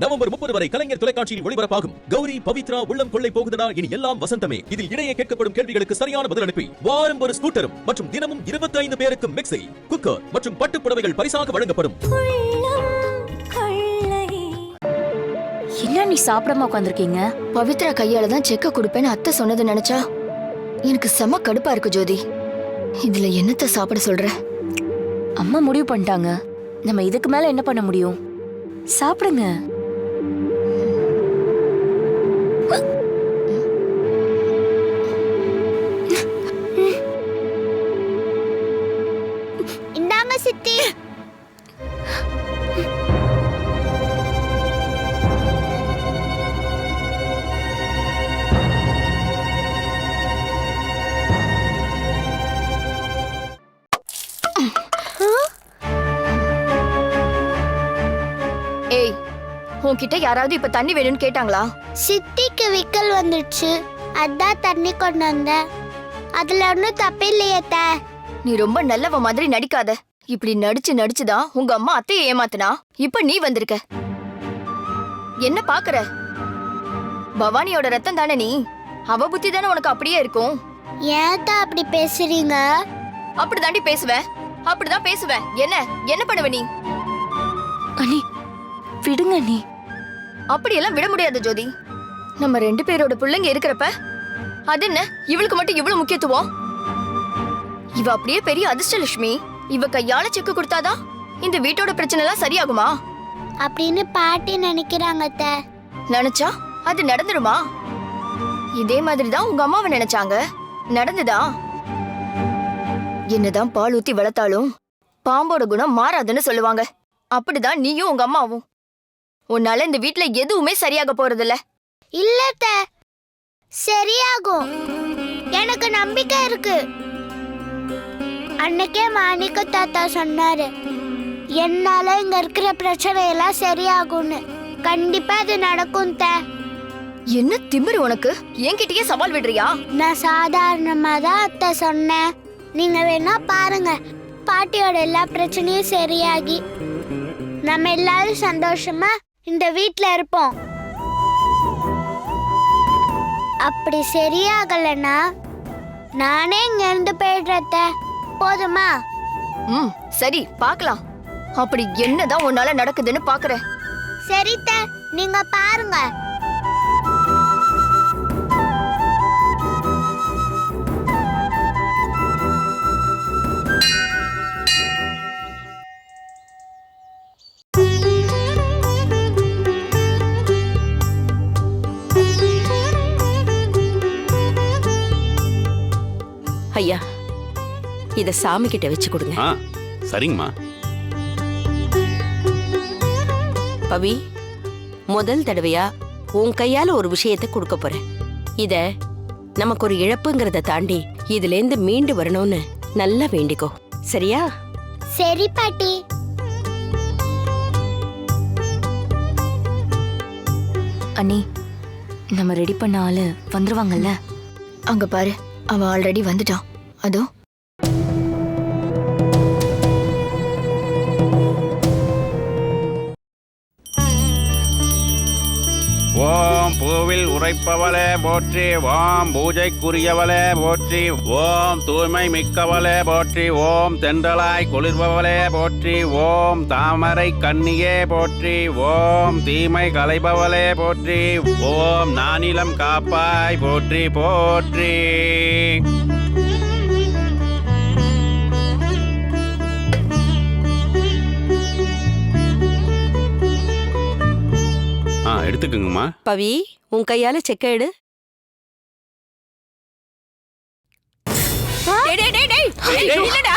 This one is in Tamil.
நவம்பர் 30 வரை கலைஞர் தொலைக்காட்சியில் ஒளிபரப்பாகும் கௌரி பவித்ரா உள்ளம் கொள்ளை போகுதடா இனி எல்லாம் வசந்தமே. இதில் இடையே கேட்கப்படும் கேள்விகளுக்கு சரியான பதில் அனுப்பி வாரம் ஒரு ஸ்கூட்டரும் மற்றும் தினமும் 25 பேருக்கு மிக்ஸி, குக்கர் மற்றும் பட்டுப் புடவைகள் பரிசாக வழங்கப்படும். என்ன நீ சாப்பிடாம உட்காந்துருக்கீங்க? பவித்ரா கையால தான் செக்க கொடுப்பேன்னு அத்தை சொன்னது நினைச்சா எனக்கு செம கடுப்பா இருக்கு ஜோதி. இதுல என்னத்த சாப்பிட சொல்ற? அம்மா முடிவு பண்ணிட்டாங்க, நம்ம இதுக்கு மேல என்ன பண்ண முடியும்? சாப்பிடுங்க. இந்தாங்க சித்தி. ஏய், உன்கிட்ட யாராவது இப்ப தண்ணி வேணும்னு கேட்டாங்களா? சித்திக்கு விக்கல் வந்துடுச்சு, அதான் தண்ணி கொண்டு வந்தேன். அதுல ஒன்றும் தப்பில்லையே தே. நீ ரொம்ப நல்லவ மாதிரி நடிக்காத. இப்படி நடிச்சுதான் உங்க அம்மா அத்தையை ஏமாத்துனா இப்ப நீ வந்திருக்க. என்ன பாக்குற? பவானியோட ரத்தம் தானே நீ. அவ புத்தி தானே உனக்கு அப்படியே இருக்கும். ஏன் தான் அப்படி பேசுறீங்க? அப்படிதாண்டி பேசுவேன், அப்படிதான் பேசுவேன். என்ன என்ன பண்ணுவ நீ? அண்ணி விடுங்க அண்ணி. அப்படியெல்லாம் விட முடியாது ஜோதி. நம்ம 2 பேரோட பிள்ளைங்க இருக்கிறப்ப அது என்ன இவளுக்கு மட்டும் இவ்வளவு முக்கியத்துவம்? இவ அப்படியே பெரிய அதிர்ஷ்டலட்சுமி. இவ கையால செக்கு கொடுத்தாதான் இந்த வீட்டோட பிரச்சனை எல்லாம் சரியாகுமா அப்படின்னு பாட்டி நினைக்கிறாங்க தே. நினைச்சா அது நடந்துருமா? இதே மாதிரிதான் உங்க அம்மாவை நினைச்சாங்க, நடந்துதா? என்னதான் பால் ஊத்தி வளர்த்தாலும் பாம்போட குணம் மாறாதுன்னு சொல்லுவாங்க. அப்படிதான் நீயும் உங்க அம்மாவும். உன்னால இந்த வீட்ல எதுவுமே சரியாக போறதில்ல. இல்ல தே, சரியாகும். எனக்கு நம்பிக்கை இருக்கு. அன்னைக்கே மாணிக்க தாத்தா சொன்னாரு, என்னால இங்க இருக்கிற பிரச்சனை எல்லாம் சரியாகும்னு. கண்டிப்பா அது நடக்கும் தே. என்ன திமிரு உனக்கு? என்கிட்டயே சவால் விடுறியா? நான் சாதாரணமா தான் அத்தை சொன்னேன். நீங்க வேணா பாருங்க, பாட்டியோட எல்லா பிரச்சனையும் சரியாகி நம்ம எல்லாரும் சந்தோஷமா இந்த வீட்ல இருப்போம். அப்படி சரியாகலன்னா நானே இங்க இருந்து போயிடுறத. போதுமா? சரி, பார்க்கலாம். அப்படி என்னதான் உன்னால நடக்குதுன்னு பாக்குறேன். சரி தே, நீங்க பாருங்க. ஐயா, இத சாமி கிட்ட வச்சு கொடுங்க. சரிங்கம்மா. பவி, முதல் தடவையா உன் கையால ஒரு விஷயத்தை கொடுக்க போறேன். இத நமக்கு ஒரு இழப்புங்கிறத தாண்டி இதுல இருந்து மீண்டு வரணும்னு நல்லா வேண்டிக்கோ, சரியா? சரி பாட்டி. அண்ணி, நம்ம ரெடி பண்ண ஆளு வந்துருவாங்கல்ல? அங்க பாரு, அவன் ஆல்ரெடி வந்துட்டான். அதோ ஓம் பூவில் உரைப்பவளே போற்றி, ஓம் பூஜைக்குரியவளே போற்றி, ஓம் தூய்மை மிக்கவளே போற்றி, ஓம் தென்றலாய் குளிர்பவளே போற்றி, ஓம் தாமரை கன்னியே போற்றி, ஓம் தீமை களைபவளே போற்றி, ஓம் நானிலம் காப்பாய் போற்றி போற்றி. எடுத்துக்குங்கம்மா. பவி, உன் கையால செக்க எடு. இல்லடா,